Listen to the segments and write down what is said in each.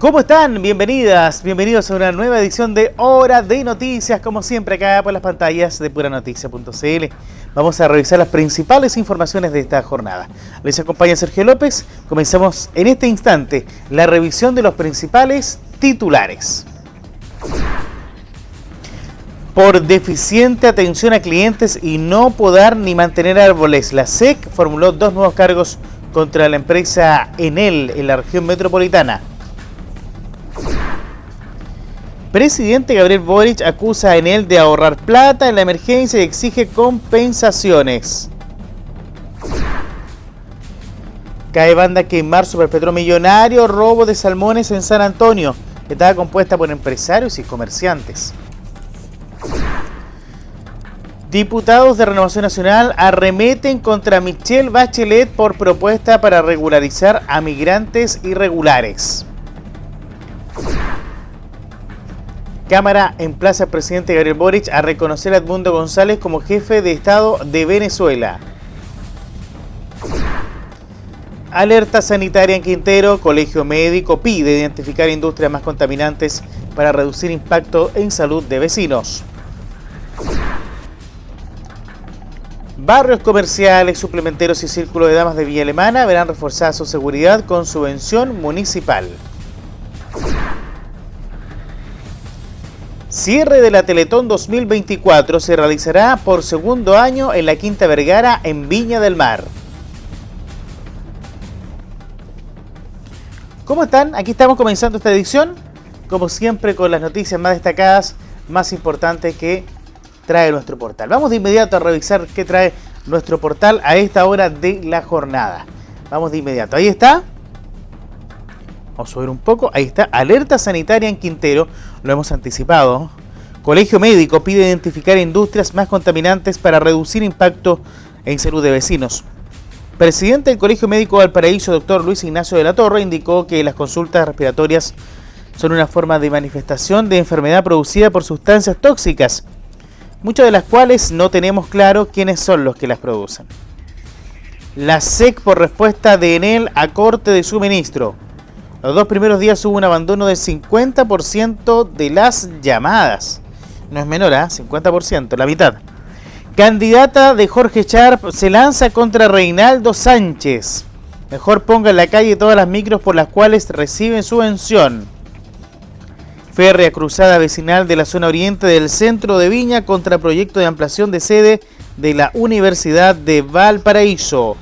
¿Cómo están? Bienvenidas, bienvenidos a una nueva edición de Hora de Noticias, como siempre acá por las pantallas de puranoticia.cl. Vamos a revisar las principales informaciones de esta jornada. Les acompaña Sergio López. Comenzamos en este instante la revisión de los principales titulares. Por deficiente atención a clientes y no podar ni mantener árboles, la SEC formuló 2 nuevos cargos contra la empresa Enel en la región metropolitana. Presidente Gabriel Boric acusa a Enel de ahorrar plata en la emergencia y exige compensaciones. Cae banda que en marzo perpetró millonario robo de salmones en San Antonio, que estaba compuesta por empresarios y comerciantes. Diputados de Renovación Nacional arremeten contra Michelle Bachelet por propuesta para regularizar a migrantes irregulares. Cámara emplaza al presidente Gabriel Boric a reconocer a Edmundo González como jefe de Estado de Venezuela. Alerta sanitaria en Quintero. Colegio Médico pide identificar industrias más contaminantes para reducir impacto en salud de vecinos. Barrios comerciales, suplementeros y círculo de damas de Villa Alemana verán reforzada su seguridad con subvención municipal. Cierre de la Teletón 2024 se realizará por segundo año en la Quinta Vergara en Viña del Mar. ¿Cómo están? Aquí estamos comenzando esta edición, como siempre con las noticias más destacadas, más importantes que trae nuestro portal. Vamos de inmediato a revisar qué trae nuestro portal a esta hora de la jornada. Vamos de inmediato. Ahí está. Vamos a subir un poco. Ahí está. Alerta sanitaria en Quintero. Lo hemos anticipado. Colegio Médico pide identificar industrias más contaminantes para reducir impacto en salud de vecinos. Presidente del Colegio Médico Valparaíso, doctor Luis Ignacio de la Torre, indicó que las consultas respiratorias son una forma de manifestación de enfermedad producida por sustancias tóxicas, muchas de las cuales no tenemos claro quiénes son los que las producen. La SEC por respuesta de Enel a corte de suministro. Los 2 primeros días hubo un abandono del 50% de las llamadas. No es menor, 50%, la mitad. Candidata de Jorge Sharp se lanza contra Reinaldo Sánchez. Mejor ponga en la calle todas las micros por las cuales reciben subvención. Férrea cruzada vecinal de la zona oriente del centro de Viña contra proyecto de ampliación de sede de la Universidad de Valparaíso.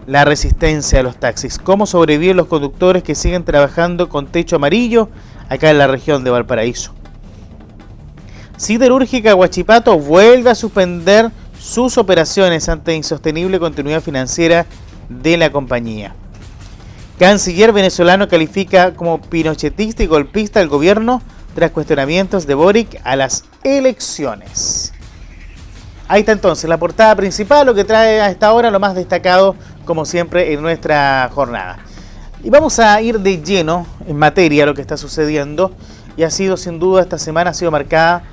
La resistencia a los taxis. ¿Cómo sobreviven los conductores que siguen trabajando con techo amarillo acá en la región de Valparaíso? Siderúrgica Huachipato vuelve a suspender sus operaciones ante insostenible continuidad financiera de la compañía. Canciller venezolano califica como pinochetista y golpista al gobierno tras cuestionamientos de Boric a las elecciones. Ahí está entonces la portada principal, lo que trae a esta hora lo más destacado, como siempre, en nuestra jornada. Y vamos a ir de lleno en materia lo que está sucediendo, y ha sido sin duda, esta semana ha sido marcada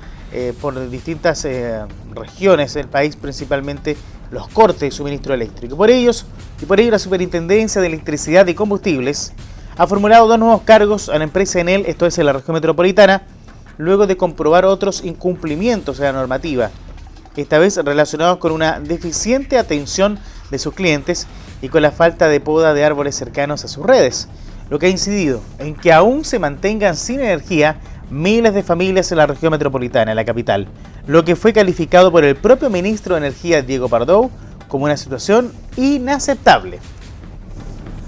por distintas regiones del país, principalmente los cortes de suministro eléctrico. Por ello la Superintendencia de Electricidad y Combustibles ha formulado 2 nuevos cargos a la empresa Enel, esto es en la región metropolitana, luego de comprobar otros incumplimientos de la normativa, esta vez relacionados con una deficiente atención de sus clientes y con la falta de poda de árboles cercanos a sus redes, lo que ha incidido en que aún se mantengan sin energía miles de familias en la región metropolitana, en la capital, lo que fue calificado por el propio ministro de Energía, Diego Pardo, como una situación inaceptable.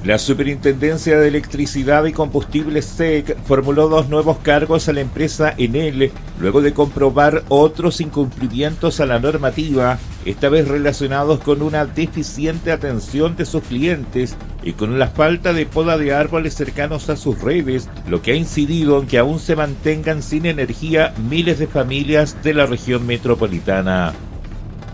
La Superintendencia de Electricidad y Combustibles SEC formuló 2 nuevos cargos a la empresa Enel, luego de comprobar otros incumplimientos a la normativa, esta vez relacionados con una deficiente atención de sus clientes y con la falta de poda de árboles cercanos a sus redes, lo que ha incidido en que aún se mantengan sin energía miles de familias de la región metropolitana.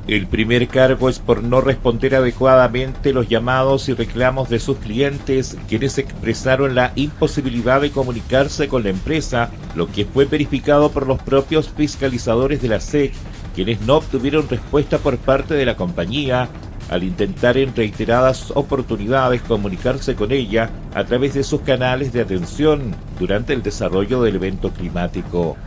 El primer cargo es por no responder adecuadamente los llamados y reclamos de sus clientes, quienes expresaron la imposibilidad de comunicarse con la empresa, lo que fue verificado por los propios fiscalizadores de la SEC, quienes no obtuvieron respuesta por parte de la compañía, al intentar en reiteradas oportunidades comunicarse con ella a través de sus canales de atención durante el desarrollo del evento climático.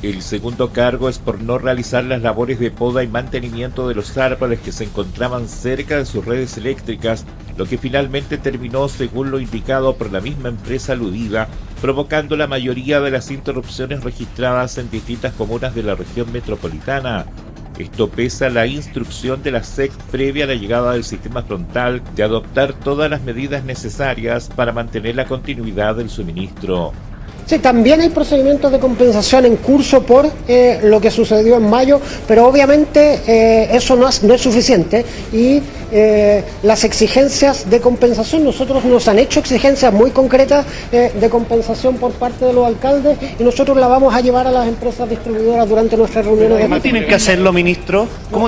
El segundo cargo es por no realizar las labores de poda y mantenimiento de los árboles que se encontraban cerca de sus redes eléctricas, lo que finalmente terminó, según lo indicado por la misma empresa aludida, provocando la mayoría de las interrupciones registradas en distintas comunas de la región metropolitana. Esto pese a la instrucción de la SEC previa a la llegada del sistema frontal de adoptar todas las medidas necesarias para mantener la continuidad del suministro. Sí, también hay procedimientos de compensación en curso por lo que sucedió en mayo, pero obviamente eso no es suficiente y las exigencias de compensación, nosotros nos han hecho exigencias muy concretas de compensación por parte de los alcaldes y nosotros la vamos a llevar a las empresas distribuidoras durante nuestras reuniones. ¿Cómo tienen que hacerlo, ministro? ¿Cómo?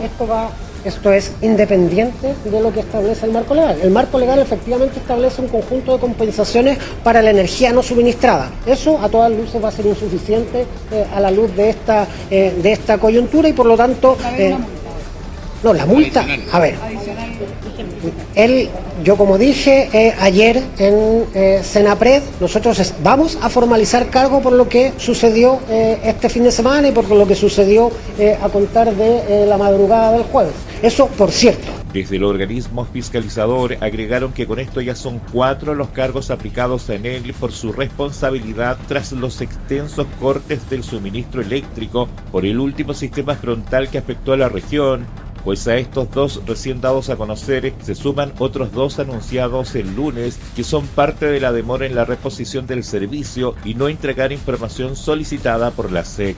Esto es independiente de lo que establece el marco legal. El marco legal efectivamente establece un conjunto de compensaciones para la energía no suministrada. Eso a todas luces va a ser insuficiente a la luz de esta coyuntura y por lo tanto... no, la multa, a ver, yo como dije ayer en Senapred, nosotros vamos a formalizar cargo por lo que sucedió este fin de semana y por lo que sucedió a contar de la madrugada del jueves. Eso, por cierto. Desde el organismo fiscalizador agregaron que con esto ya son 4 los cargos aplicados a Enel por su responsabilidad tras los extensos cortes del suministro eléctrico por el último sistema frontal que afectó a la región, pues a estos 2 recién dados a conocer se suman otros 2 anunciados el lunes que son parte de la demora en la reposición del servicio y no entregar información solicitada por la SEC.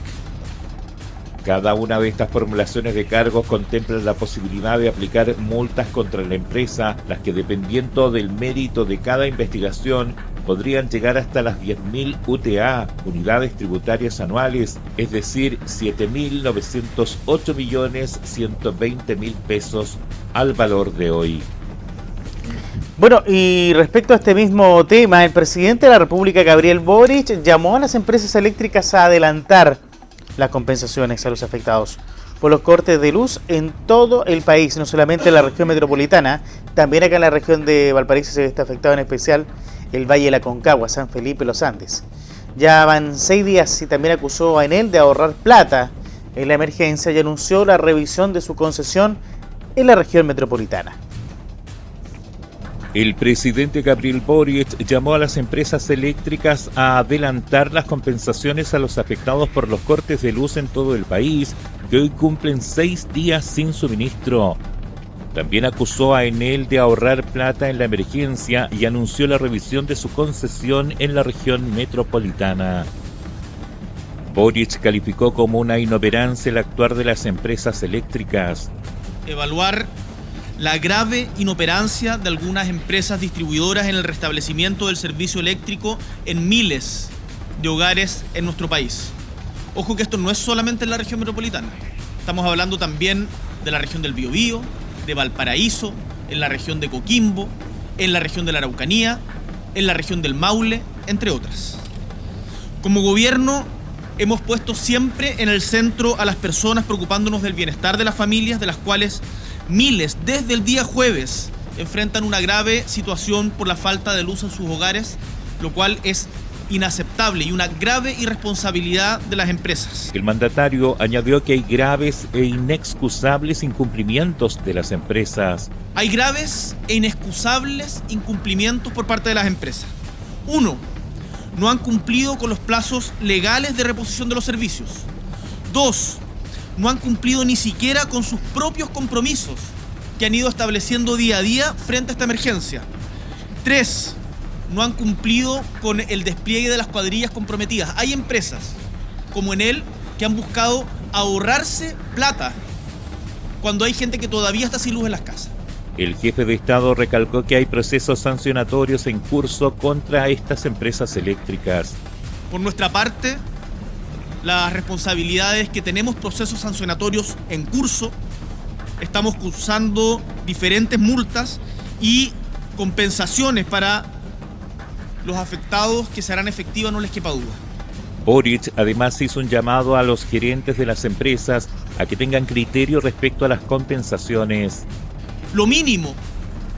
Cada una de estas formulaciones de cargos contempla la posibilidad de aplicar multas contra la empresa, las que dependiendo del mérito de cada investigación podrían llegar hasta las 10.000 UTA, unidades tributarias anuales, es decir, 7.908.120.000 pesos al valor de hoy. Bueno, y respecto a este mismo tema, el presidente de la República, Gabriel Boric, llamó a las empresas eléctricas a adelantar las compensaciones a los afectados por los cortes de luz en todo el país, no solamente en la región metropolitana, también acá en la región de Valparaíso se está afectado, en especial el Valle de la Concagua, San Felipe, Los Andes. Ya van 6 días y también acusó a Enel de ahorrar plata en la emergencia y anunció la revisión de su concesión en la región metropolitana. El presidente Gabriel Boric llamó a las empresas eléctricas a adelantar las compensaciones a los afectados por los cortes de luz en todo el país, que hoy cumplen 6 días sin suministro. También acusó a Enel de ahorrar plata en la emergencia y anunció la revisión de su concesión en la región metropolitana. Boric calificó como una inoperancia el actuar de las empresas eléctricas. Evaluar la grave inoperancia de algunas empresas distribuidoras en el restablecimiento del servicio eléctrico en miles de hogares en nuestro país. Ojo que esto no es solamente en la región metropolitana. Estamos hablando también de la región del Biobío, de Valparaíso, en la región de Coquimbo, en la región de la Araucanía, en la región del Maule, entre otras. Como gobierno hemos puesto siempre en el centro a las personas, preocupándonos del bienestar de las familias, de las cuales miles desde el día jueves enfrentan una grave situación por la falta de luz en sus hogares, lo cual es inaceptable y una grave irresponsabilidad de las empresas. El mandatario añadió que hay graves e inexcusables incumplimientos de las empresas. Hay graves e inexcusables incumplimientos por parte de las empresas. 1. No han cumplido con los plazos legales de reposición de los servicios. 2. No han cumplido ni siquiera con sus propios compromisos que han ido estableciendo día a día frente a esta emergencia. 3. No han cumplido con el despliegue de las cuadrillas comprometidas. Hay empresas como Enel que han buscado ahorrarse plata cuando hay gente que todavía está sin luz en las casas. El jefe de Estado recalcó que hay procesos sancionatorios en curso contra estas empresas eléctricas. Por nuestra parte, las responsabilidades que tenemos procesos sancionatorios en curso, estamos cursando diferentes multas y compensaciones para los afectados que serán efectivas, no les quepa duda. Boric además hizo un llamado a los gerentes de las empresas a que tengan criterio respecto a las compensaciones. Lo mínimo,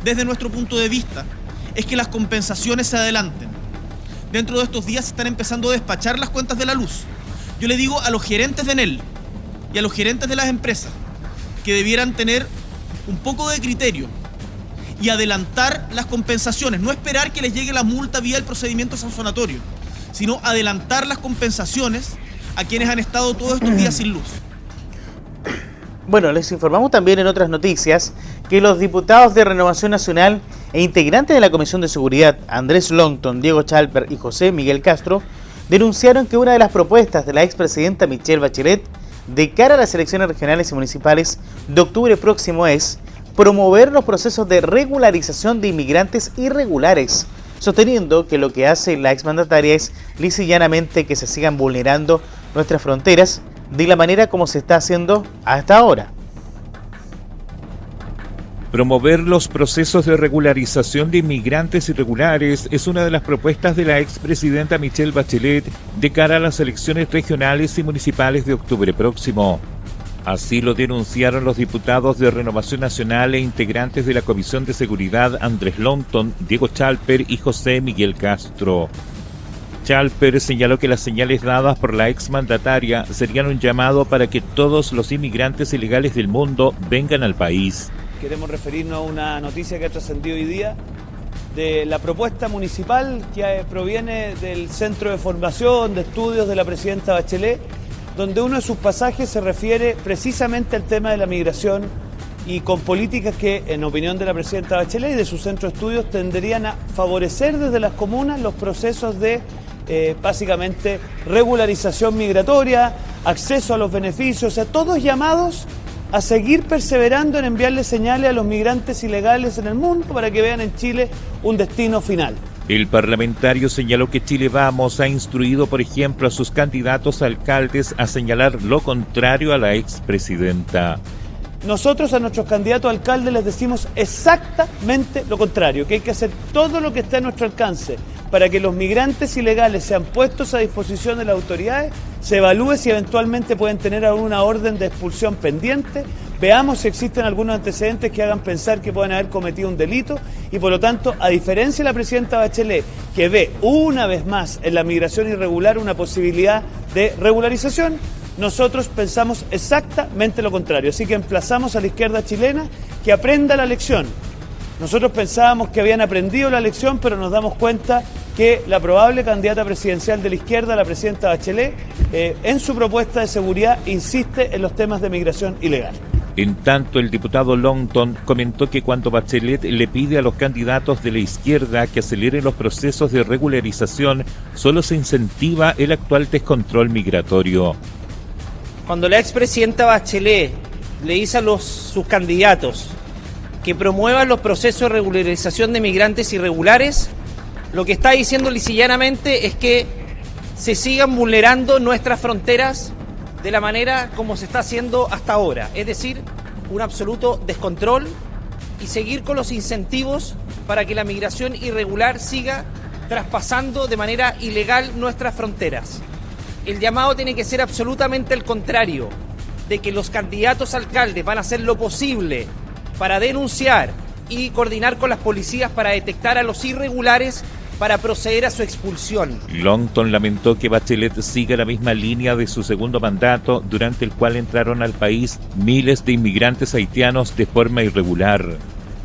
desde nuestro punto de vista, es que las compensaciones se adelanten. Dentro de estos días se están empezando a despachar las cuentas de la luz. Yo le digo a los gerentes de Enel y a los gerentes de las empresas que debieran tener un poco de criterio y adelantar las compensaciones, no esperar que les llegue la multa vía el procedimiento sancionatorio, sino adelantar las compensaciones a quienes han estado todos estos días sin luz. Bueno, les informamos también en otras noticias que los diputados de Renovación Nacional e integrantes de la Comisión de Seguridad, Andrés Longton, Diego Chalper y José Miguel Castro, denunciaron que una de las propuestas de la expresidenta Michelle Bachelet de cara a las elecciones regionales y municipales de octubre próximo es promover los procesos de regularización de inmigrantes irregulares, sosteniendo que lo que hace la exmandataria es lisa y llanamente que se sigan vulnerando nuestras fronteras de la manera como se está haciendo hasta ahora. Promover los procesos de regularización de inmigrantes irregulares es una de las propuestas de la expresidenta Michelle Bachelet de cara a las elecciones regionales y municipales de octubre próximo. Así lo denunciaron los diputados de Renovación Nacional e integrantes de la Comisión de Seguridad Andrés Longton, Diego Chalper y José Miguel Castro. Chalper señaló que las señales dadas por la exmandataria serían un llamado para que todos los inmigrantes ilegales del mundo vengan al país. Queremos referirnos a una noticia que ha trascendido hoy día de la propuesta municipal que proviene del Centro de Formación de Estudios de la presidenta Bachelet, donde uno de sus pasajes se refiere precisamente al tema de la migración y con políticas que, en opinión de la presidenta Bachelet y de su centro de estudios, tenderían a favorecer desde las comunas los procesos de, básicamente, regularización migratoria, acceso a los beneficios, o sea, todos llamados a seguir perseverando en enviarle señales a los migrantes ilegales en el mundo para que vean en Chile un destino final. El parlamentario señaló que Chile Vamos ha instruido, por ejemplo, a sus candidatos a alcaldes a señalar lo contrario a la expresidenta. Nosotros a nuestros candidatos a alcaldes les decimos exactamente lo contrario, que hay que hacer todo lo que está a nuestro alcance para que los migrantes ilegales sean puestos a disposición de las autoridades, se evalúe si eventualmente pueden tener alguna orden de expulsión pendiente, veamos si existen algunos antecedentes que hagan pensar que pueden haber cometido un delito y por lo tanto, a diferencia de la presidenta Bachelet, que ve una vez más en la migración irregular una posibilidad de regularización, nosotros pensamos exactamente lo contrario. Así que emplazamos a la izquierda chilena que aprenda la lección. Nosotros pensábamos que habían aprendido la lección, pero nos damos cuenta que la probable candidata presidencial de la izquierda, la presidenta Bachelet, en su propuesta de seguridad insiste en los temas de migración ilegal. En tanto, el diputado Longton comentó que cuando Bachelet le pide a los candidatos de la izquierda que aceleren los procesos de regularización, solo se incentiva el actual descontrol migratorio. Cuando la expresidenta Bachelet le dice a sus candidatos que promuevan los procesos de regularización de migrantes irregulares, lo que está diciendo lisa y llanamente es que se sigan vulnerando nuestras fronteras de la manera como se está haciendo hasta ahora, es decir, un absoluto descontrol y seguir con los incentivos para que la migración irregular siga traspasando de manera ilegal nuestras fronteras. El llamado tiene que ser absolutamente el contrario, de que los candidatos a alcaldes van a hacer lo posible para denunciar y coordinar con las policías para detectar a los irregulares para proceder a su expulsión. Longton lamentó que Bachelet siga la misma línea de su segundo mandato, durante el cual entraron al país miles de inmigrantes haitianos de forma irregular.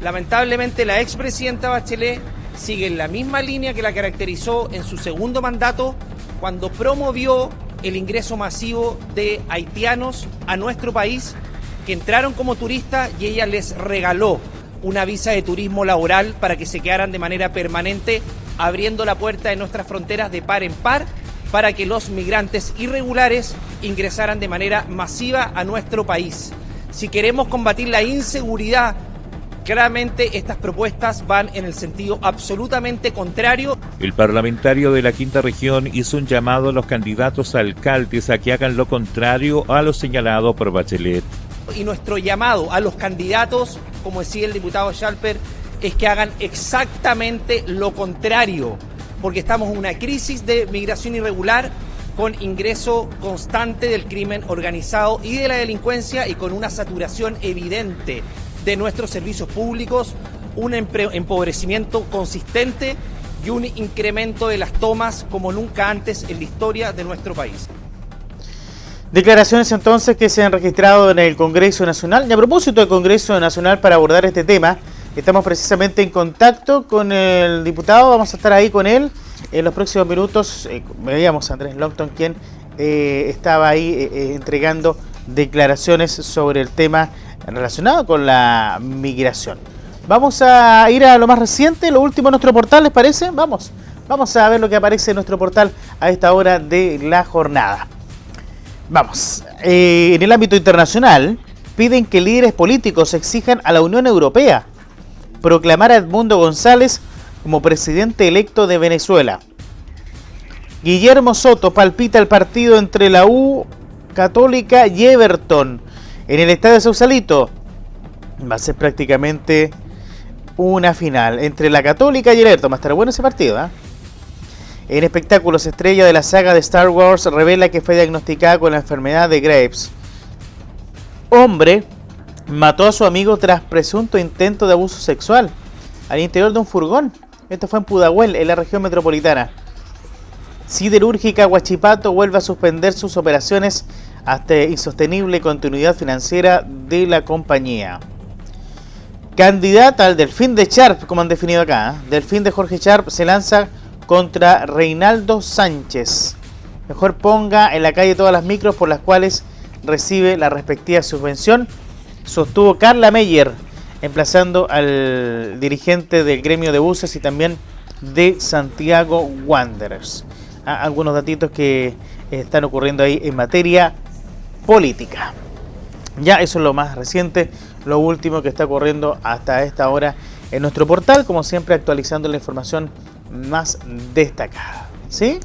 Lamentablemente, la expresidenta Bachelet sigue en la misma línea que la caracterizó en su segundo mandato, cuando promovió el ingreso masivo de haitianos a nuestro país, que entraron como turistas y ella les regaló una visa de turismo laboral para que se quedaran de manera permanente, abriendo la puerta de nuestras fronteras de par en par para que los migrantes irregulares ingresaran de manera masiva a nuestro país. Si queremos combatir la inseguridad, claramente estas propuestas van en el sentido absolutamente contrario. El parlamentario de la Quinta Región hizo un llamado a los candidatos a alcaldes a que hagan lo contrario a lo señalado por Bachelet. Y nuestro llamado a los candidatos, como decía el diputado Chalper, es que hagan exactamente lo contrario, porque estamos en una crisis de migración irregular con ingreso constante del crimen organizado y de la delincuencia y con una saturación evidente de nuestros servicios públicos, un empobrecimiento consistente y un incremento de las tomas como nunca antes en la historia de nuestro país. Declaraciones entonces que se han registrado en el Congreso Nacional. Y a propósito del Congreso Nacional, para abordar este tema, estamos precisamente en contacto con el diputado, vamos a estar ahí con él en los próximos minutos. Veíamos a Andrés Longton, quien estaba ahí entregando declaraciones sobre el tema relacionado con la migración. Vamos a ir a lo más reciente, lo último en nuestro portal, ¿les parece? Vamos a ver lo que aparece en nuestro portal a esta hora de la jornada. Vamos, en el ámbito internacional, piden que líderes políticos exijan a la Unión Europea proclamar a Edmundo González como presidente electo de Venezuela. Guillermo Soto palpita el partido entre la U Católica y Everton en el estadio de Sausalito. Va a ser prácticamente una final entre la Católica y el Everton. Va a estar bueno ese partido, ¿eh? En espectáculos, estrella de la saga de Star Wars revela que fue diagnosticada con la enfermedad de Graves. Hombre mató a su amigo tras presunto intento de abuso sexual al interior de un furgón. Esto fue en Pudahuel, en la región metropolitana. Siderúrgica Huachipato vuelve a suspender sus operaciones hasta insostenible continuidad financiera de la compañía. Candidata al Delfín de Sharp, como han definido acá, Delfín de Jorge Sharp se lanza contra Reinaldo Sánchez. Mejor ponga en la calle todas las micros por las cuales recibe la respectiva subvención, sostuvo Carla Meyer, emplazando al dirigente del gremio de buses y también de Santiago Wanderers. Algunos datitos que están ocurriendo ahí en materia política. Ya eso es lo más reciente, lo último que está ocurriendo hasta esta hora en nuestro portal, como siempre actualizando la información más destacada. ¿Sí?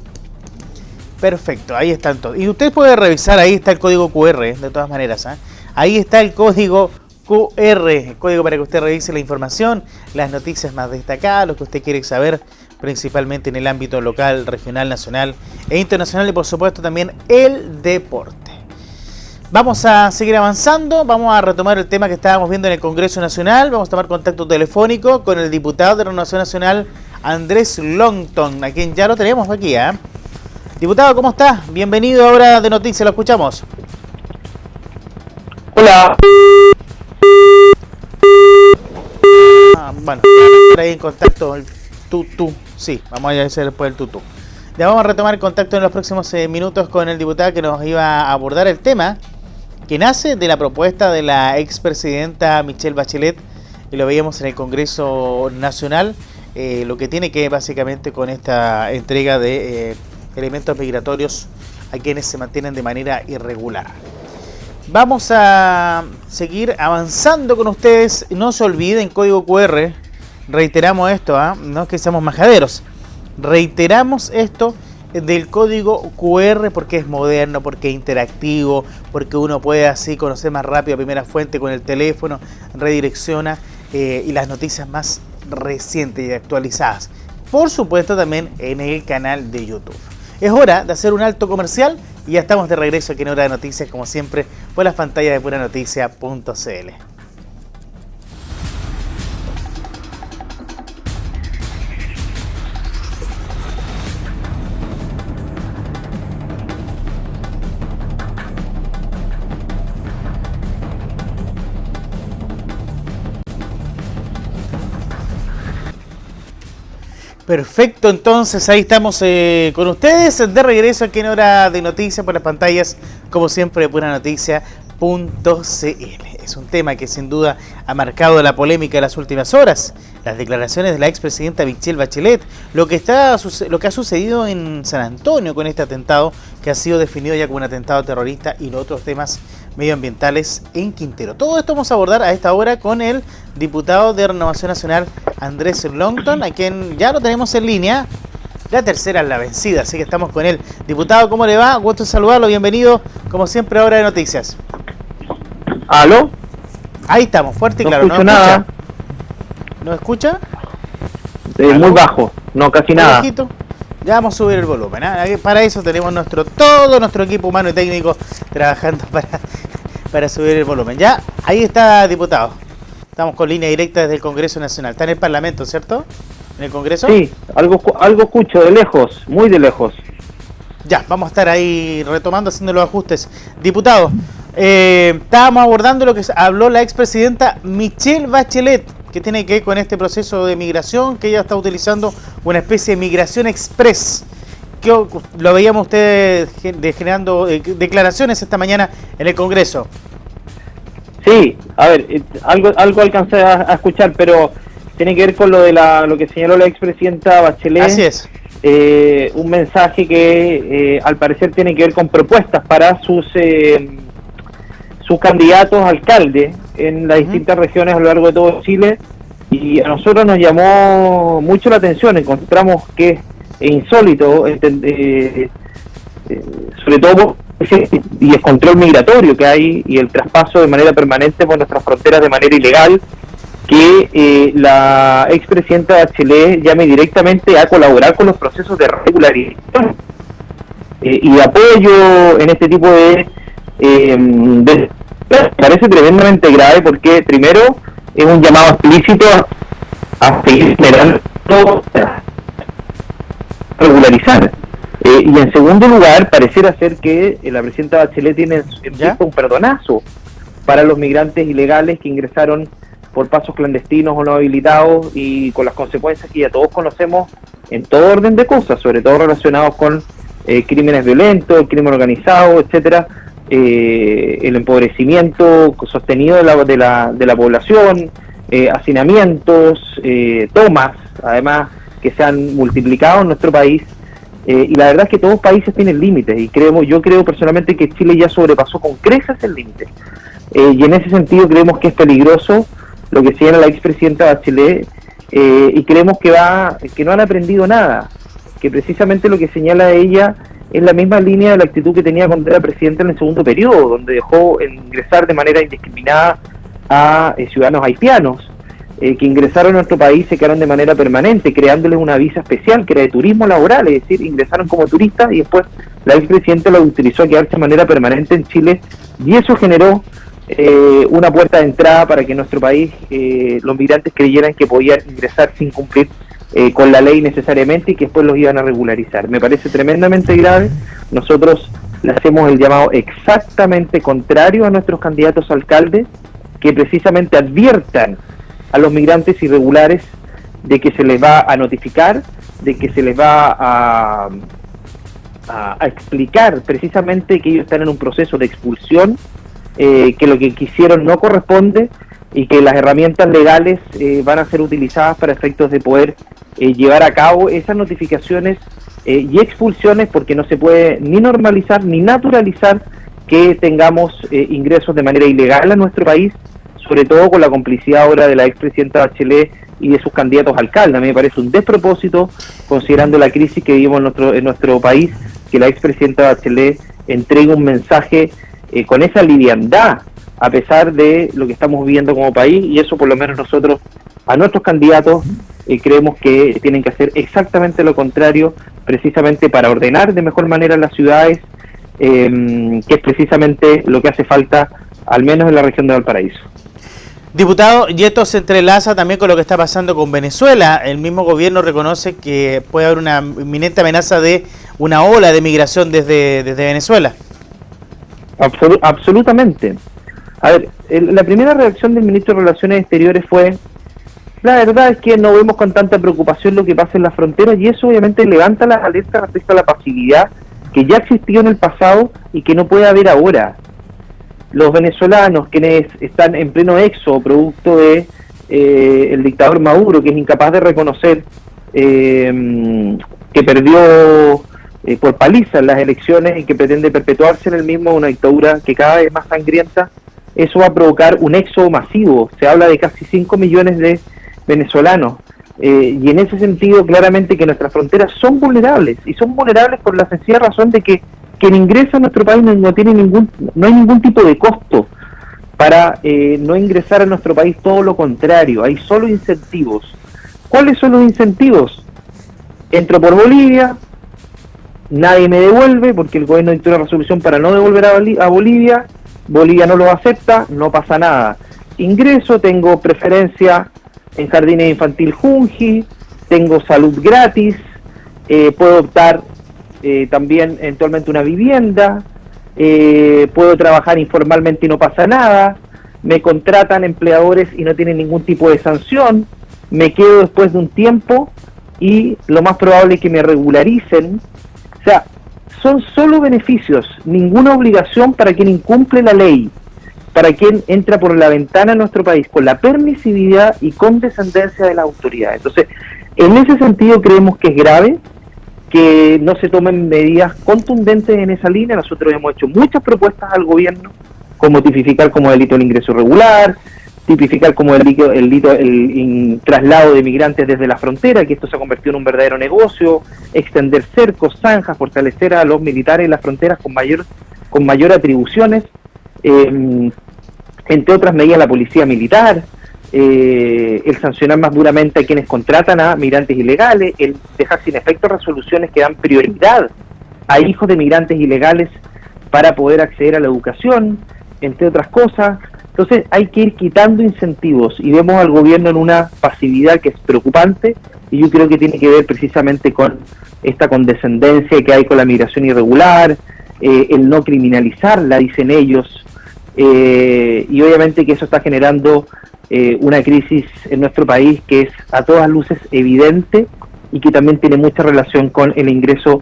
Perfecto, ahí están todos. Y usted puede revisar, ahí está el código QR, de todas maneras, ¿eh? Ahí está el código QR, el código para que usted revise la información, las noticias más destacadas, lo que usted quiere saber, principalmente en el ámbito local, regional, nacional e internacional, y por supuesto también el deporte. Vamos a seguir avanzando, vamos a retomar el tema que estábamos viendo en el Congreso Nacional, vamos a tomar contacto telefónico con el diputado de Renovación Nacional, Andrés Longton, a quien ya lo tenemos aquí, ¿eh? Diputado, ¿cómo está? Bienvenido a Hora de Noticias, lo escuchamos. Hola. Bueno, ahí en contacto el tutú, sí, vamos a hacer después el tutú. Ya vamos a retomar el contacto en los próximos minutos con el diputado que nos iba a abordar el tema que nace de la propuesta de la expresidenta Michelle Bachelet, y lo veíamos en el Congreso Nacional, lo que tiene que ver básicamente con esta entrega de elementos migratorios a quienes se mantienen de manera irregular. Vamos a seguir avanzando con ustedes. No se olviden, código QR. Reiteramos esto, no es que seamos majaderos. Reiteramos esto del código QR porque es moderno, porque es interactivo, porque uno puede así conocer más rápido a primera fuente con el teléfono, redirecciona y las noticias más recientes y actualizadas. Por supuesto también en el canal de YouTube. Es hora de hacer un alto comercial y ya estamos de regreso aquí en Hora de Noticias, como siempre, por las pantallas de puranoticia.cl. Perfecto, entonces ahí estamos con ustedes de regreso aquí en Hora de Noticias por las pantallas, como siempre, de puranoticia.cl. Es un tema que sin duda ha marcado la polémica de las últimas horas. Las declaraciones de la expresidenta Michelle Bachelet, lo que ha sucedido en San Antonio con este atentado que ha sido definido ya como un atentado terrorista, y los otros temas medioambientales en Quintero. Todo esto vamos a abordar a esta hora con el diputado de Renovación Nacional, Andrés Longton, a quien ya lo tenemos en línea. La tercera es la vencida, así que estamos con él. Diputado, ¿cómo le va? Gusto saludarlo, bienvenido, como siempre, a Hora de Noticias. ¿Aló? Ahí estamos, fuerte y No claro. escucho nada. ¿No escucha? Muy bajo, no, casi nada. Bajito. Ya vamos a subir el volumen, ¿eh? Para eso tenemos todo nuestro equipo humano y técnico trabajando para subir el volumen. Ya, ahí está, diputado. Estamos con línea directa desde el Congreso Nacional. Está en el Parlamento, ¿cierto? ¿En el Congreso? Sí, algo escucho de lejos, muy de lejos. Ya, vamos a estar ahí retomando, haciendo los ajustes. Diputado, estábamos abordando lo que habló la expresidenta Michelle Bachelet, que tiene que ver con este proceso de migración, que ella está utilizando una especie de migración express. Que lo veíamos ustedes generando declaraciones esta mañana en el Congreso. Sí, a ver, algo alcancé a escuchar, pero tiene que ver con lo que señaló la expresidenta Bachelet. Así es. Un mensaje que al parecer tiene que ver con propuestas para sus candidatos a alcalde en las distintas regiones a lo largo de todo Chile, y a nosotros nos llamó mucho la atención. Encontramos que es insólito, sobre todo y el control migratorio que hay y el traspaso de manera permanente por nuestras fronteras de manera ilegal, que la expresidenta Bachelet llame directamente a colaborar con los procesos de regularización y apoyo en este tipo de parece tremendamente grave, porque primero es un llamado explícito a seguir generando regularizar, y en segundo lugar pareciera ser que la presidenta Bachelet tiene un perdonazo para los migrantes ilegales que ingresaron por pasos clandestinos o no habilitados, y con las consecuencias que ya todos conocemos en todo orden de cosas, sobre todo relacionados con crímenes violentos, el crimen organizado, etcétera, el empobrecimiento sostenido de la población, hacinamientos, tomas, además, que se han multiplicado en nuestro país, y la verdad es que todos los países tienen límites, y yo creo personalmente que Chile ya sobrepasó con creces el límite, y en ese sentido creemos que es peligroso lo que señala la expresidenta Bachelet, y creemos que no han aprendido nada, que precisamente lo que señala ella es la misma línea de la actitud que tenía cuando era presidente en el segundo periodo, donde dejó ingresar de manera indiscriminada a ciudadanos haitianos, que ingresaron a nuestro país, se quedaron de manera permanente, creándoles una visa especial que era de turismo laboral, es decir, ingresaron como turistas y después la expresidenta lo utilizó a quedarse de manera permanente en Chile, y eso generó una puerta de entrada para que en nuestro país los migrantes creyeran que podían ingresar sin cumplir con la ley necesariamente, y que después los iban a regularizar. Me parece tremendamente grave. Nosotros le hacemos el llamado exactamente contrario a nuestros candidatos a alcaldes, que precisamente adviertan a los migrantes irregulares de que se les va a notificar, de que se les va a explicar precisamente que ellos están en un proceso de expulsión, que lo que quisieron no corresponde, y que las herramientas legales van a ser utilizadas para efectos de poder llevar a cabo esas notificaciones y expulsiones, porque no se puede ni normalizar ni naturalizar que tengamos ingresos de manera ilegal a nuestro país, sobre todo con la complicidad ahora de la expresidenta Bachelet y de sus candidatos a alcalde. A mí me parece un despropósito, considerando la crisis que vivimos en nuestro país, que la expresidenta Bachelet entregue un mensaje con esa liviandad, a pesar de lo que estamos viviendo como país, y eso por lo menos nosotros, a nuestros candidatos, creemos que tienen que hacer exactamente lo contrario, precisamente para ordenar de mejor manera las ciudades, que es precisamente lo que hace falta, al menos en la región de Valparaíso. Diputado, y esto se entrelaza también con lo que está pasando con Venezuela. El mismo gobierno reconoce que puede haber una inminente amenaza de una ola de migración desde Venezuela. Absolutamente. A ver, la primera reacción del ministro de Relaciones Exteriores fue: la verdad es que no vemos con tanta preocupación lo que pasa en las fronteras, y eso obviamente levanta la alerta respecto a la pasividad que ya existió en el pasado y que no puede haber ahora. Los venezolanos, quienes están en pleno éxodo producto de el dictador Maduro, que es incapaz de reconocer que perdió por paliza en las elecciones y que pretende perpetuarse en el mismo, una dictadura que cada vez más sangrienta, eso va a provocar un éxodo masivo. Se habla de casi 5 millones de venezolanos, y en ese sentido claramente que nuestras fronteras son vulnerables, y son vulnerables por la sencilla razón de que quien ingresa a nuestro país no hay ningún tipo de costo para no ingresar a nuestro país, todo lo contrario, hay solo incentivos. ¿Cuáles son los incentivos? Entro por Bolivia, nadie me devuelve porque el gobierno dictó una resolución para no devolver a Bolivia, Bolivia no lo acepta, no pasa nada. ingreso, tengo preferencia en jardines infantil Junji, tengo salud gratis, puedo optar también eventualmente una vivienda, puedo trabajar informalmente y no pasa nada, me contratan empleadores y no tienen ningún tipo de sanción, me quedo después de un tiempo y lo más probable es que me regularicen. O sea, son solo beneficios, ninguna obligación para quien incumple la ley, para quien entra por la ventana en nuestro país, con la permisividad y condescendencia de las autoridades. Entonces, en ese sentido creemos que es grave que no se tomen medidas contundentes en esa línea. Nosotros hemos hecho muchas propuestas al gobierno, como tipificar como delito el ingreso irregular, tipificar como delito el traslado de migrantes desde la frontera, que esto se ha convertido en un verdadero negocio, extender cercos, zanjas, fortalecer a los militares en las fronteras con mayor atribuciones, entre otras medidas la policía militar, el sancionar más duramente a quienes contratan a migrantes ilegales, el dejar sin efecto resoluciones que dan prioridad a hijos de migrantes ilegales para poder acceder a la educación, entre otras cosas. Entonces hay que ir quitando incentivos y vemos al gobierno en una pasividad que es preocupante, y yo creo que tiene que ver precisamente con esta condescendencia que hay con la migración irregular, el no criminalizarla, dicen ellos, y obviamente que eso está generando una crisis en nuestro país que es a todas luces evidente y que también tiene mucha relación con el ingreso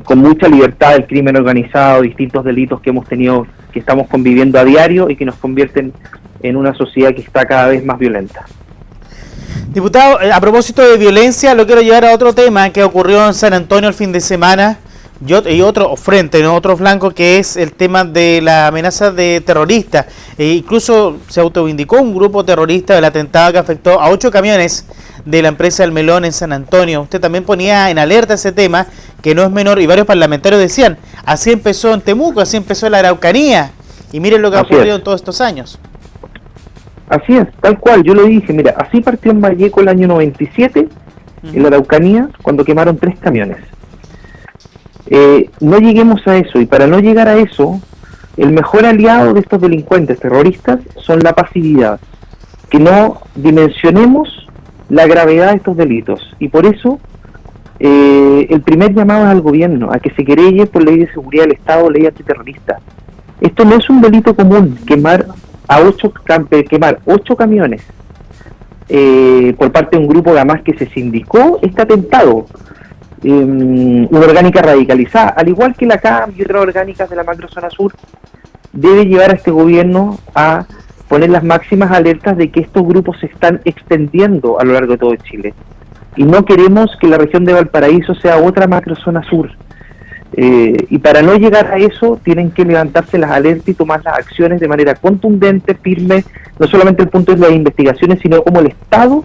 con mucha libertad del crimen organizado, distintos delitos que hemos tenido, que estamos conviviendo a diario y que nos convierten en una sociedad que está cada vez más violenta. Diputado, a propósito de violencia, lo quiero llevar a otro tema que ocurrió en San Antonio el fin de semana y otro frente, ¿no? Otro flanco, que es el tema de la amenaza de terroristas. Incluso se autoindicó un grupo terrorista del atentado que afectó a 8 camiones de la empresa El Melón en San Antonio. Usted también ponía en alerta ese tema, que no es menor, y varios parlamentarios decían, así empezó en Temuco, así empezó en la Araucanía, y miren lo que ha ocurrido en todos estos años. Así es, tal cual, yo lo dije, mira, así partió en Valleco el año 97, en la Araucanía, cuando quemaron 3 camiones. No lleguemos a eso, y para no llegar a eso, el mejor aliado de estos delincuentes terroristas son la pasividad, que no dimensionemos la gravedad de estos delitos, y por eso el primer llamado es al gobierno, a que se querelle por ley de seguridad del Estado, ley antiterrorista. Esto no es un delito común, quemar 8 camiones por parte de un grupo además que se sindicó este atentado, una orgánica radicalizada, al igual que la CAM y otras orgánicas de la macrozona sur, debe llevar a este gobierno a poner las máximas alertas de que estos grupos se están extendiendo a lo largo de todo Chile. Y no queremos que la región de Valparaíso sea otra macrozona sur. Y para no llegar a eso, tienen que levantarse las alertas y tomar las acciones de manera contundente, firme, no solamente el punto de las investigaciones, sino como el Estado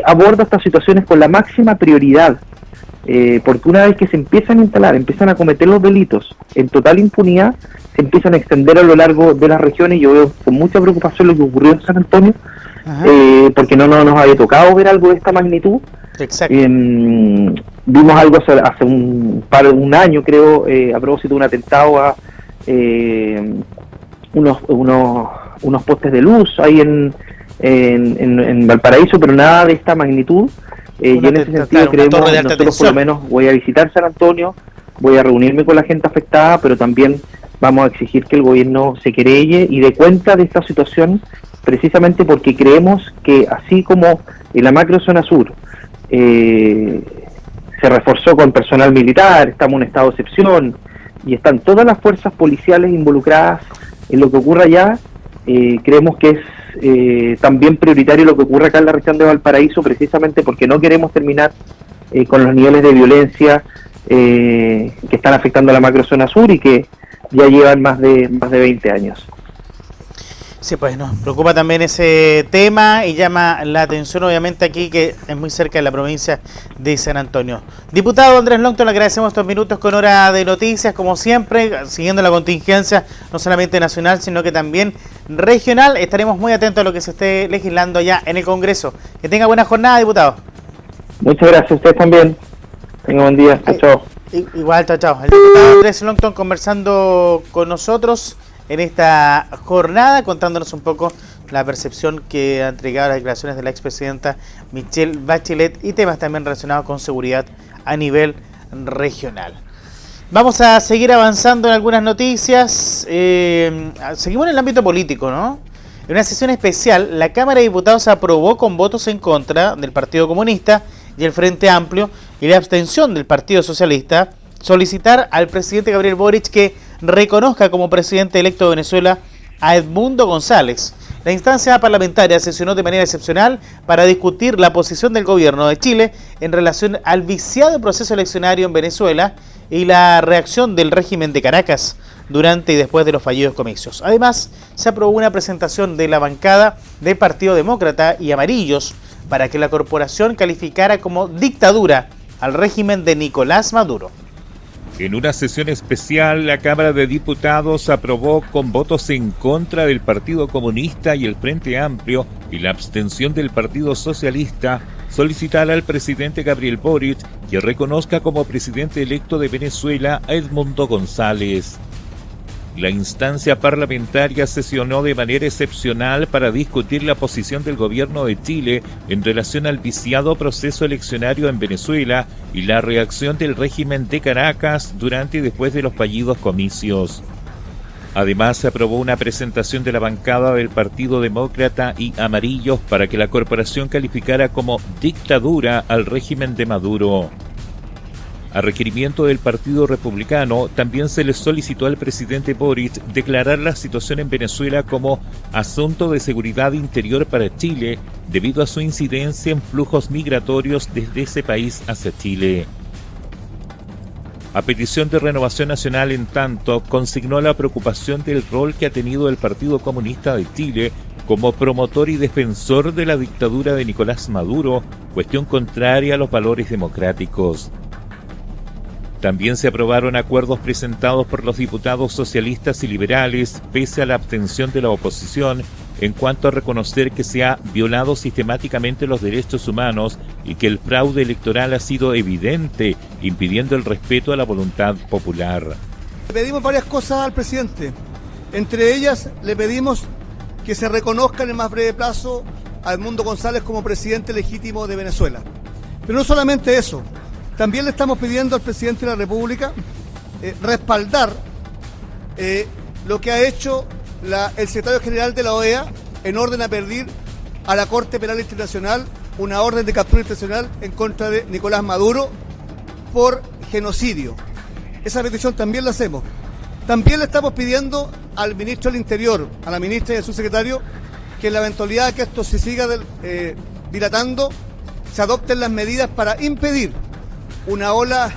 aborda estas situaciones con la máxima prioridad. Porque una vez que se empiezan a instalar, empiezan a cometer los delitos en total impunidad, se empiezan a extender a lo largo de las regiones. Yo veo con mucha preocupación lo que ocurrió en San Antonio, porque no nos había tocado ver algo de esta magnitud. Exacto. Vimos algo hace un año, creo, a propósito de un atentado a unos postes de luz ahí en Valparaíso, pero nada de esta magnitud. Y en ese sentido creemos, nosotros por lo menos voy a visitar San Antonio, voy a reunirme con la gente afectada, pero también vamos a exigir que el gobierno se querelle y dé cuenta de esta situación, precisamente porque creemos que así como en la macrozona sur se reforzó con personal militar, estamos en estado de excepción y están todas las fuerzas policiales involucradas en lo que ocurra allá, creemos que es también prioritario lo que ocurre acá en la región de Valparaíso, precisamente porque no queremos terminar con los niveles de violencia que están afectando a la macrozona sur y que ya llevan más de 20 años. Sí, pues nos preocupa también ese tema y llama la atención obviamente aquí que es muy cerca de la provincia de San Antonio. Diputado Andrés Longton, le agradecemos estos minutos con Hora de Noticias, como siempre, siguiendo la contingencia no solamente nacional, sino que también regional. Estaremos muy atentos a lo que se esté legislando allá en el Congreso. Que tenga buena jornada, diputado. Muchas gracias, ustedes también. Tenga buen día. Chao. Igual, chao. El diputado Andrés Longton conversando con nosotros. en esta jornada, contándonos un poco la percepción que ha entregado las declaraciones de la expresidenta Michelle Bachelet y temas también relacionados con seguridad a nivel regional. Vamos a seguir avanzando en algunas noticias. Seguimos en el ámbito político, ¿no? En una sesión especial, la Cámara de Diputados aprobó con votos en contra del Partido Comunista y el Frente Amplio y la abstención del Partido Socialista solicitar al presidente Gabriel Boric que reconozca como presidente electo de Venezuela a Edmundo González. La instancia parlamentaria sesionó de manera excepcional para discutir la posición del gobierno de Chile en relación al viciado proceso eleccionario en Venezuela y la reacción del régimen de Caracas durante y después de los fallidos comicios. Además, se aprobó una presentación de la bancada del Partido Demócrata y Amarillos para que la corporación calificara como dictadura al régimen de Nicolás Maduro. En una sesión especial, la Cámara de Diputados aprobó con votos en contra del Partido Comunista y el Frente Amplio y la abstención del Partido Socialista solicitar al presidente Gabriel Boric que reconozca como presidente electo de Venezuela a Edmundo González. La instancia parlamentaria sesionó de manera excepcional para discutir la posición del gobierno de Chile en relación al viciado proceso eleccionario en Venezuela y la reacción del régimen de Caracas durante y después de los fallidos comicios. Además, se aprobó una presentación de la bancada del Partido Demócrata y Amarillos para que la corporación calificara como dictadura al régimen de Maduro. A requerimiento del Partido Republicano, también se le solicitó al presidente Boric declarar la situación en Venezuela como asunto de seguridad interior para Chile, debido a su incidencia en flujos migratorios desde ese país hacia Chile. A petición de Renovación Nacional, en tanto, consignó la preocupación del rol que ha tenido el Partido Comunista de Chile como promotor y defensor de la dictadura de Nicolás Maduro, cuestión contraria a los valores democráticos. También se aprobaron acuerdos presentados por los diputados socialistas y liberales, pese a la abstención de la oposición, en cuanto a reconocer que se ha violado sistemáticamente los derechos humanos y que el fraude electoral ha sido evidente, impidiendo el respeto a la voluntad popular. Le pedimos varias cosas al presidente. Entre ellas, le pedimos que se reconozca en el más breve plazo a Edmundo González como presidente legítimo de Venezuela. Pero no solamente eso. También le estamos pidiendo al presidente de la República respaldar lo que ha hecho el secretario general de la OEA en orden a pedir a la Corte Penal Internacional una orden de captura internacional en contra de Nicolás Maduro por genocidio. Esa petición también la hacemos. También le estamos pidiendo al ministro del Interior, a la ministra y a su secretario, que en la eventualidad de que esto se siga dilatando, se adopten las medidas para impedir una ola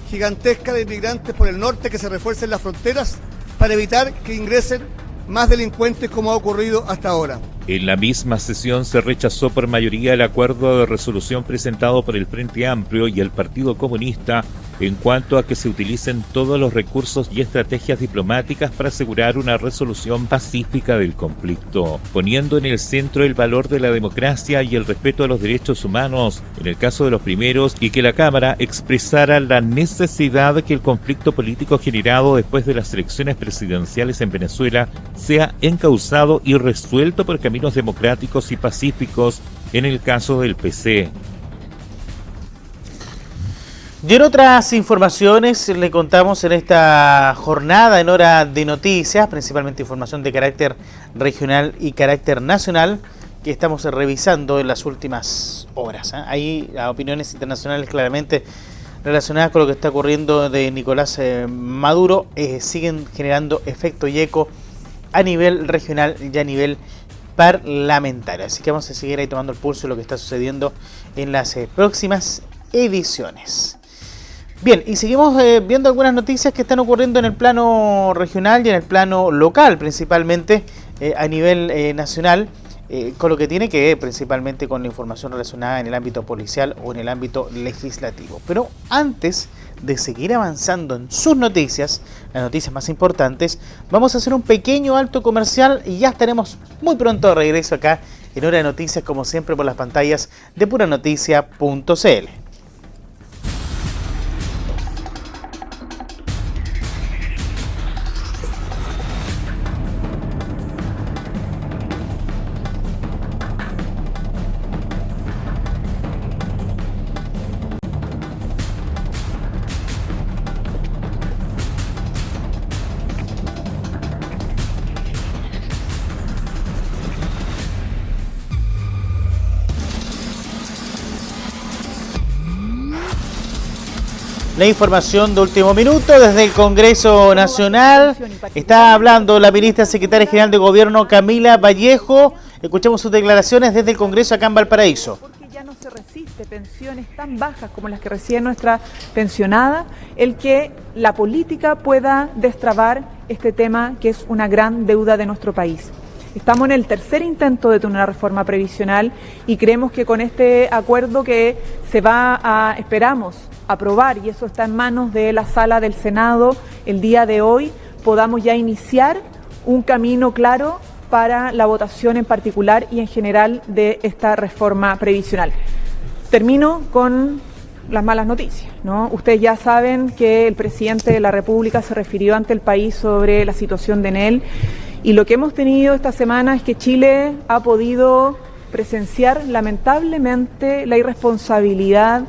gigantesca de inmigrantes por el norte, que se refuercen las fronteras para evitar que ingresen más delincuentes como ha ocurrido hasta ahora. En la misma sesión se rechazó por mayoría el acuerdo de resolución presentado por el Frente Amplio y el Partido Comunista en cuanto a que se utilicen todos los recursos y estrategias diplomáticas para asegurar una resolución pacífica del conflicto, poniendo en el centro el valor de la democracia y el respeto a los derechos humanos, en el caso de los primeros, y que la Cámara expresara la necesidad de que el conflicto político generado después de las elecciones presidenciales en Venezuela sea encauzado y resuelto por caminos democráticos y pacíficos, en el caso del PC. Y en otras informaciones le contamos en esta jornada en hora de noticias, principalmente información de carácter regional y carácter nacional, que estamos revisando en las últimas horas. Ahí las opiniones internacionales claramente relacionadas con lo que está ocurriendo de Nicolás Maduro siguen generando efecto y eco a nivel regional y a nivel parlamentario. Así que vamos a seguir ahí tomando el pulso de lo que está sucediendo en las próximas ediciones. Bien, y seguimos viendo algunas noticias que están ocurriendo en el plano regional y en el plano local, principalmente a nivel nacional, con lo que tiene que ver principalmente con la información relacionada en el ámbito policial o en el ámbito legislativo. Pero antes de seguir avanzando en sus noticias, las noticias más importantes, vamos a hacer un pequeño alto comercial y ya estaremos muy pronto de regreso acá en Hora de Noticias, como siempre por las pantallas de puranoticia.cl. la información de último minuto desde el Congreso Nacional. Está hablando la ministra secretaria general de Gobierno, Camila Vallejo. Escuchamos sus declaraciones desde el Congreso acá en Valparaíso. Porque ya no se resiste pensiones tan bajas como las que recibe nuestra pensionada, el que la política pueda destrabar este tema que es una gran deuda de nuestro país. Estamos en el tercer intento de tener una reforma previsional y creemos que con este acuerdo que se va a, esperamos, aprobar, y eso está en manos de la sala del Senado el día de hoy, podamos ya iniciar un camino claro para la votación en particular y en general de esta reforma previsional. Termino con las malas noticias, ¿no? Ustedes ya saben que el presidente de la República se refirió ante el país sobre la situación de Enel. Y lo que hemos tenido esta semana es que Chile ha podido presenciar lamentablemente la irresponsabilidad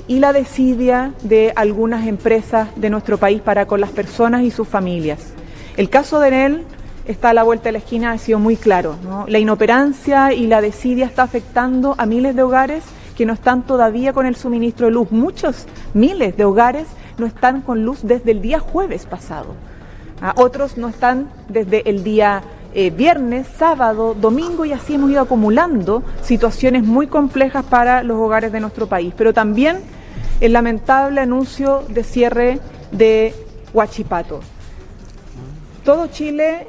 y la desidia de algunas empresas de nuestro país para con las personas y sus familias. El caso de Enel está a la vuelta de la esquina, ha sido muy claro, ¿no? La inoperancia y la desidia está afectando a miles de hogares que no están todavía con el suministro de luz. Muchos, miles de hogares no están con luz desde el día jueves pasado. Otros no están desde el día viernes, sábado, domingo, y así hemos ido acumulando situaciones muy complejas para los hogares de nuestro país. Pero también el lamentable anuncio de cierre de Huachipato. Todo Chile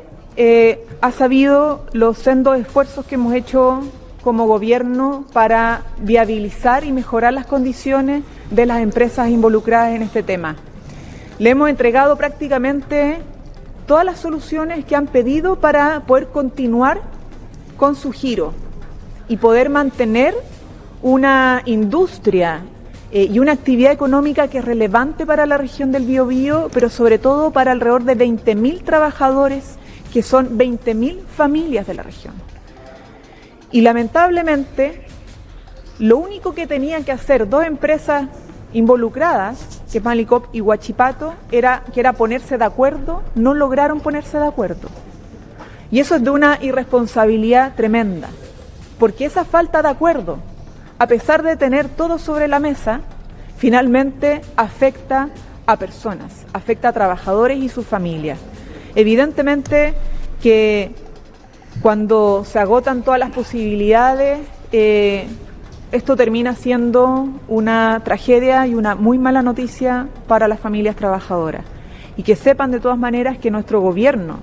ha sabido los sendos esfuerzos que hemos hecho como gobierno para viabilizar y mejorar las condiciones de las empresas involucradas en este tema. Le hemos entregado prácticamente todas las soluciones que han pedido para poder continuar con su giro y poder mantener una industria y una actividad económica que es relevante para la región del Biobío, pero sobre todo para alrededor de 20.000 trabajadores, que son 20.000 familias de la región. Y lamentablemente, lo único que tenían que hacer dos empresas involucradas, que es Malicop y Huachipato, era ponerse de acuerdo. No lograron ponerse de acuerdo. Y eso es de una irresponsabilidad tremenda, porque esa falta de acuerdo, a pesar de tener todo sobre la mesa, finalmente afecta a personas, afecta a trabajadores y sus familias. Evidentemente que cuando se agotan todas las posibilidades, esto termina siendo una tragedia y una muy mala noticia para las familias trabajadoras. Y que sepan de todas maneras que nuestro gobierno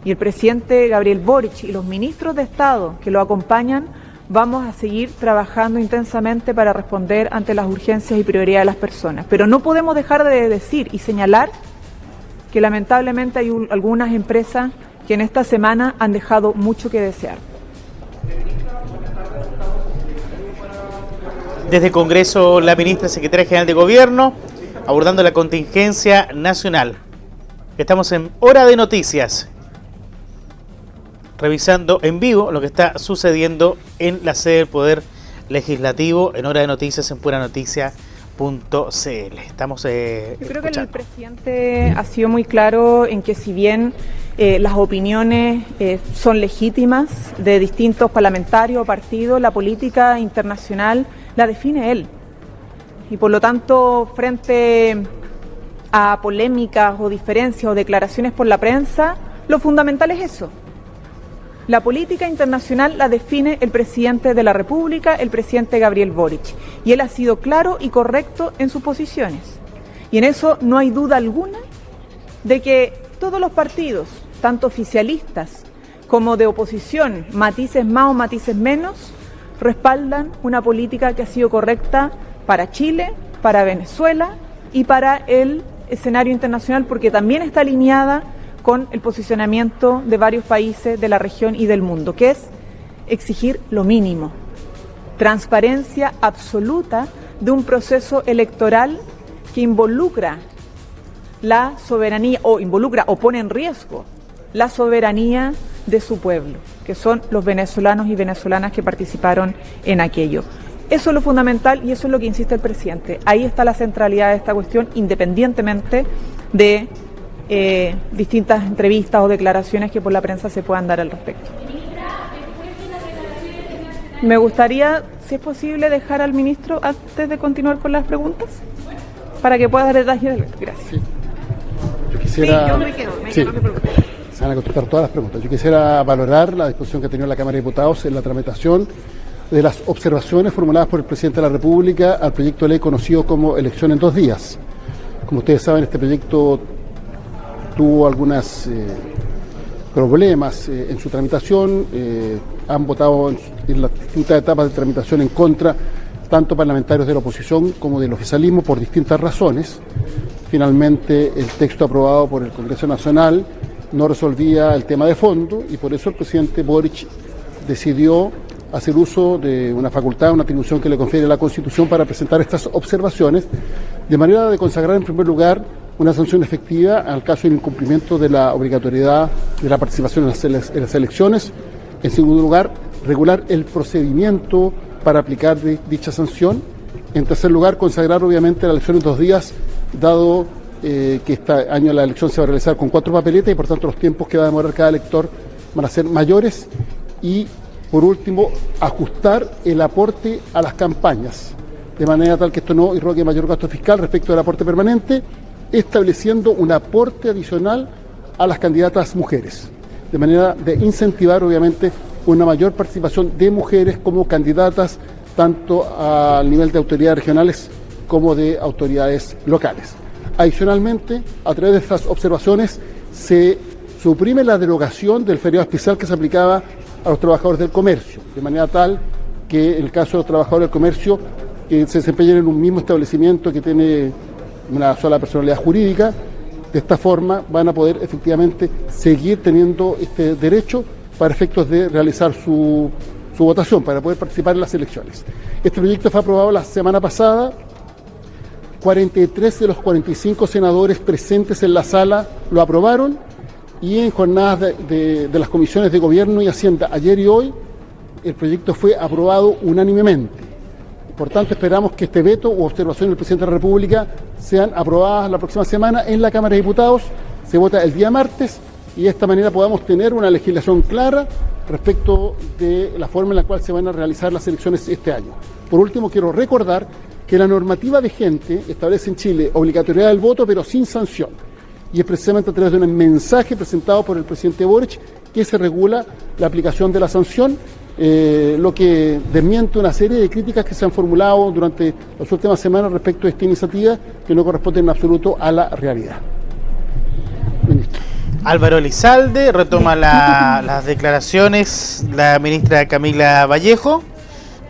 y el presidente Gabriel Boric y los ministros de Estado que lo acompañan, vamos a seguir trabajando intensamente para responder ante las urgencias y prioridades de las personas. Pero no podemos dejar de decir y señalar que lamentablemente hay algunas empresas que en esta semana han dejado mucho que desear. Desde el Congreso, la ministra secretaria general de Gobierno, abordando la contingencia nacional. Estamos en Hora de Noticias, revisando en vivo lo que está sucediendo en la sede del Poder Legislativo, en Hora de Noticias, en puranoticia.cl. Estamos Yo creo que el presidente ha sido muy claro en que si bien las opiniones son legítimas de distintos parlamentarios o partidos, la política internacional la define él. Y por lo tanto, frente a polémicas o diferencias o declaraciones por la prensa, lo fundamental es eso. La política internacional la define el presidente de la República, el presidente Gabriel Boric. Y él ha sido claro y correcto en sus posiciones. Y en eso no hay duda alguna de que todos los partidos, tanto oficialistas como de oposición, matices más o matices menos, respaldan una política que ha sido correcta para Chile, para Venezuela y para el escenario internacional, porque también está alineada con el posicionamiento de varios países de la región y del mundo, que es exigir lo mínimo: transparencia absoluta de un proceso electoral que involucra la soberanía, o pone en riesgo la soberanía de su pueblo, que son los venezolanos y venezolanas que participaron en aquello. Eso es lo fundamental y eso es lo que insiste el presidente. Ahí está la centralidad de esta cuestión, independientemente de distintas entrevistas o declaraciones que por la prensa se puedan dar al respecto. Me gustaría, si es posible, dejar al ministro antes de continuar con las preguntas. para que pueda dar detalles. Gracias. Sí. Yo quisiera... Sí, yo me quedo. Sí. Se van a contestar todas las preguntas. Yo quisiera valorar la disposición que ha tenido la Cámara de Diputados en la tramitación de las observaciones formuladas por el Presidente de la República al proyecto de ley conocido como Elección en 2 días. Como ustedes saben, este proyecto tuvo algunos problemas en su tramitación. Han votado en las distintas etapas de tramitación en contra tanto parlamentarios de la oposición como del oficialismo por distintas razones. Finalmente, el texto aprobado por el Congreso Nacional no resolvía el tema de fondo y por eso el presidente Boric decidió hacer uso de una facultad, una atribución que le confiere la Constitución para presentar estas observaciones, de manera de consagrar en primer lugar una sanción efectiva al caso de incumplimiento de la obligatoriedad de la participación en las elecciones. En segundo lugar, regular el procedimiento para aplicar dicha sanción. En tercer lugar, consagrar obviamente la elección en 2 días, dado que este año la elección se va a realizar con 4 papeletas y por tanto los tiempos que va a demorar cada elector van a ser mayores. Y por último, ajustar el aporte a las campañas, de manera tal que esto no irrogue mayor gasto fiscal respecto del aporte permanente, estableciendo un aporte adicional a las candidatas mujeres, de manera de incentivar obviamente una mayor participación de mujeres como candidatas, tanto al nivel de autoridades regionales como de autoridades locales. Adicionalmente, a través de estas observaciones se suprime la derogación del feriado especial que se aplicaba a los trabajadores del comercio, de manera tal que en el caso de los trabajadores del comercio que se desempeñen en un mismo establecimiento que tiene una sola personalidad jurídica, de esta forma van a poder efectivamente seguir teniendo este derecho para efectos de realizar su votación, para poder participar en las elecciones. Este proyecto fue aprobado la semana pasada. 43 de los 45 senadores presentes en la sala lo aprobaron, y en jornadas de las comisiones de Gobierno y Hacienda ayer y hoy el proyecto fue aprobado unánimemente. Por tanto, esperamos que este veto u observación del Presidente de la República sean aprobadas la próxima semana en la Cámara de Diputados. Se vota el día martes y de esta manera podamos tener una legislación clara respecto de la forma en la cual se van a realizar las elecciones este año. Por último, quiero recordar que la normativa vigente establece en Chile obligatoriedad del voto pero sin sanción. Y es precisamente a través de un mensaje presentado por el presidente Boric que se regula la aplicación de la sanción, lo que desmiente una serie de críticas que se han formulado durante las últimas semanas respecto a esta iniciativa, que no corresponde en absoluto a la realidad. Ministro. Álvaro Elizalde, retoma las declaraciones la ministra Camila Vallejo,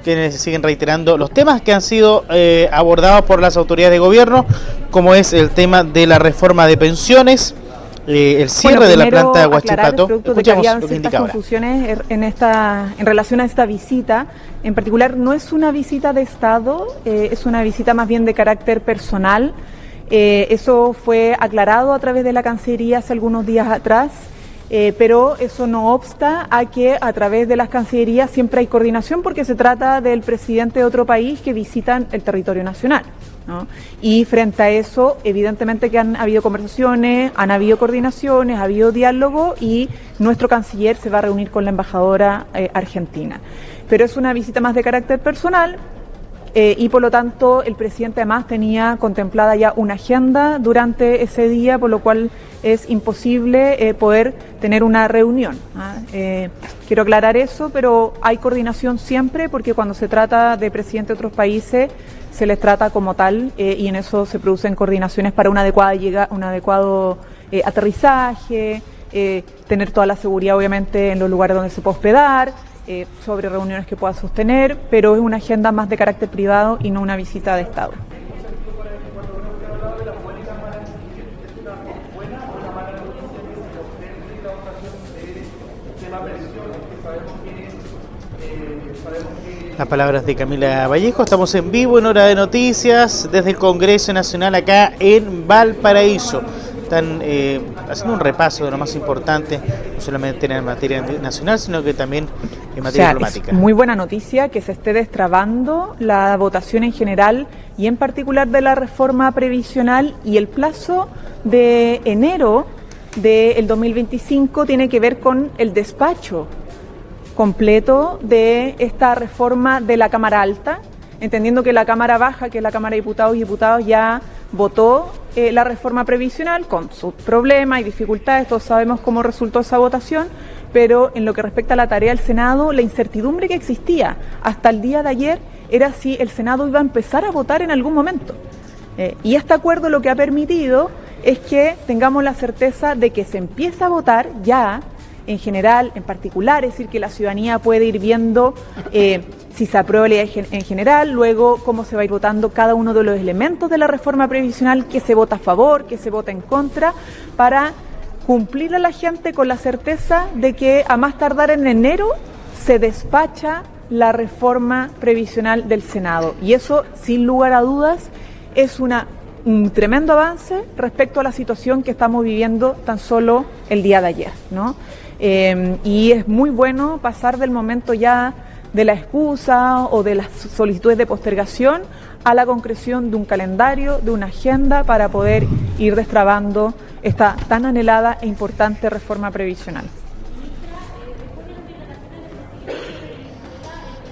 quienes siguen reiterando los temas que han sido abordados por las autoridades de gobierno, como es el tema de la reforma de pensiones, el cierre de la planta de Huachipato. Escuchamos lo que indica ahora. Confusiones en relación a esta visita. En particular, no es una visita de Estado, es una visita más bien de carácter personal. Eso fue aclarado a través de la Cancillería hace algunos días atrás. Pero eso no obsta a que a través de las cancillerías siempre hay coordinación, porque se trata del presidente de otro país que visitan el territorio nacional, ¿no? Y frente a eso, evidentemente que han habido conversaciones, han habido coordinaciones, ha habido diálogo, y nuestro canciller se va a reunir con la embajadora argentina. Pero es una visita más de carácter personal. Y por lo tanto el presidente además tenía contemplada ya una agenda durante ese día, por lo cual es imposible poder tener una reunión. Quiero aclarar eso, pero hay coordinación siempre, porque cuando se trata de presidentes de otros países se les trata como tal, y en eso se producen coordinaciones para una adecuada un adecuado aterrizaje, tener toda la seguridad obviamente en los lugares donde se puede hospedar, sobre reuniones que pueda sostener, pero es una agenda más de carácter privado y no una visita de Estado. Las palabras de Camila Vallejo. Estamos en vivo en Hora de Noticias desde el Congreso Nacional acá en Valparaíso. Están haciendo un repaso de lo más importante, no solamente en materia nacional, sino que también en materia diplomática. Es muy buena noticia que se esté destrabando la votación en general y en particular de la reforma previsional, y el plazo de enero del 2025 tiene que ver con el despacho completo de esta reforma de la Cámara Alta, entendiendo que la Cámara Baja, que es la Cámara de Diputados y Diputadas, ya votó la reforma previsional con sus problemas y dificultades, todos sabemos cómo resultó esa votación, pero en lo que respecta a la tarea del Senado, la incertidumbre que existía hasta el día de ayer era si el Senado iba a empezar a votar en algún momento. Y este acuerdo lo que ha permitido es que tengamos la certeza de que se empieza a votar ya, en general, en particular, es decir, que la ciudadanía puede ir viendo si se aprueba la ley en general, luego cómo se va a ir votando cada uno de los elementos de la reforma previsional, que se vota a favor, que se vota en contra, para cumplir a la gente con la certeza de que a más tardar en enero se despacha la reforma previsional del Senado. Y eso, sin lugar a dudas, es un tremendo avance respecto a la situación que estamos viviendo tan solo el día de ayer, ¿no? Y es muy bueno pasar del momento ya de la excusa o de las solicitudes de postergación a la concreción de un calendario, de una agenda para poder ir destrabando esta tan anhelada e importante reforma previsional.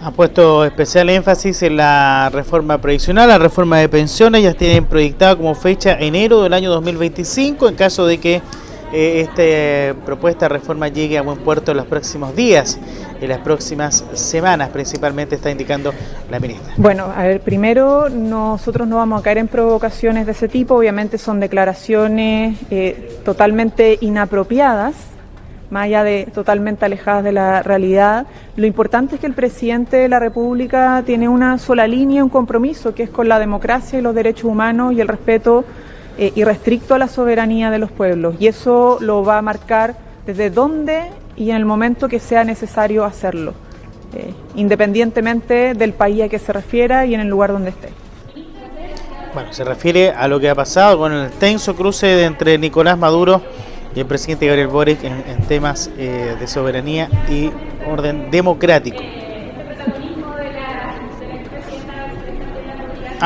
Ha puesto especial énfasis en la reforma previsional, la reforma de pensiones. Ya tienen proyectada como fecha enero del año 2025, en caso de que esta propuesta de reforma llegue a buen puerto en los próximos días, en las próximas semanas, principalmente está indicando la ministra. Bueno, a ver, primero nosotros no vamos a caer en provocaciones de ese tipo, obviamente son declaraciones totalmente inapropiadas, más allá de totalmente alejadas de la realidad. Lo importante es que el presidente de la República tiene una sola línea, un compromiso, que es con la democracia y los derechos humanos y el respeto irrestricto a la soberanía de los pueblos. Y eso lo va a marcar desde dónde y en el momento que sea necesario hacerlo, independientemente del país a que se refiera y en el lugar donde esté. Bueno, se refiere a lo que ha pasado con el tenso cruce entre Nicolás Maduro y el presidente Gabriel Boric en temas de soberanía y orden democrático.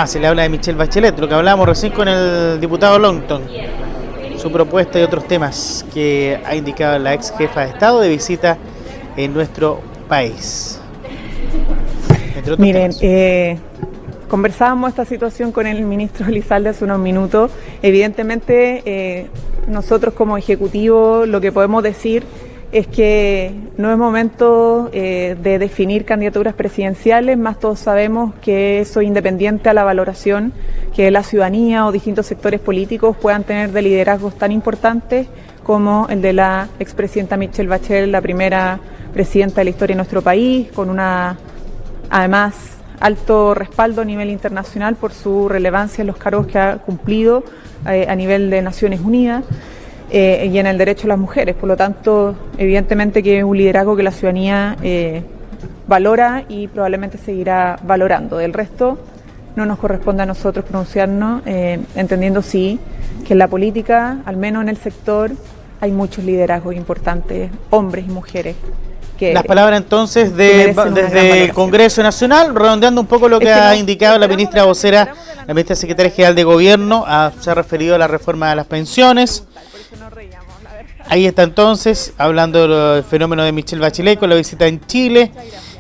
Se le habla de Michelle Bachelet, lo que hablábamos recién con el diputado Longton, su propuesta y otros temas que ha indicado la ex jefa de Estado de visita en nuestro país. Miren, conversábamos esta situación con el ministro Elizalde hace unos minutos. Evidentemente, nosotros como Ejecutivo lo que podemos decir es que no es momento de definir candidaturas presidenciales, más todos sabemos que eso es independiente a la valoración que la ciudadanía o distintos sectores políticos puedan tener de liderazgos tan importantes como el de la expresidenta Michelle Bachelet, la primera presidenta de la historia de nuestro país, con una, además, alto respaldo a nivel internacional por su relevancia en los cargos que ha cumplido a nivel de Naciones Unidas. Y en el derecho a las mujeres, por lo tanto, evidentemente que es un liderazgo que la ciudadanía valora y probablemente seguirá valorando. Del resto, no nos corresponde a nosotros pronunciarnos, entendiendo sí que en la política, al menos en el sector, hay muchos liderazgos importantes, hombres y mujeres. Las palabras entonces desde el Congreso Nacional, redondeando un poco lo que ha indicado la ministra vocera, la ministra secretaria general de Gobierno, se ha referido a la reforma de las pensiones. Ahí está entonces, hablando del fenómeno de Michelle Bachelet con la visita en Chile.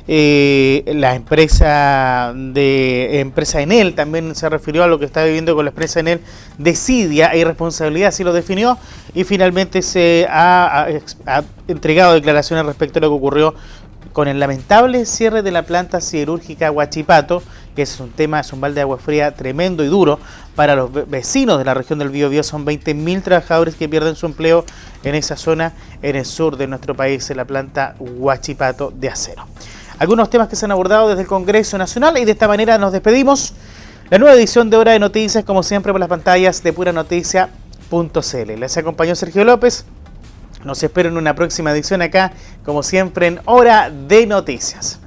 La empresa Enel también se refirió a lo que está viviendo con la empresa Enel, desidia e irresponsabilidad, así lo definió, y finalmente se ha entregado declaraciones respecto a lo que ocurrió con el lamentable cierre de la planta siderúrgica Huachipato, que es un balde de agua fría tremendo y duro para los vecinos de la región del Biobío. Son 20.000 trabajadores que pierden su empleo en esa zona, en el sur de nuestro país, en la planta Huachipato de acero. Algunos temas que se han abordado desde el Congreso Nacional, y de esta manera nos despedimos. La nueva edición de Hora de Noticias, como siempre, por las pantallas de puranoticia.cl. Les acompañó Sergio López. Nos espero en una próxima edición acá, como siempre, en Hora de Noticias.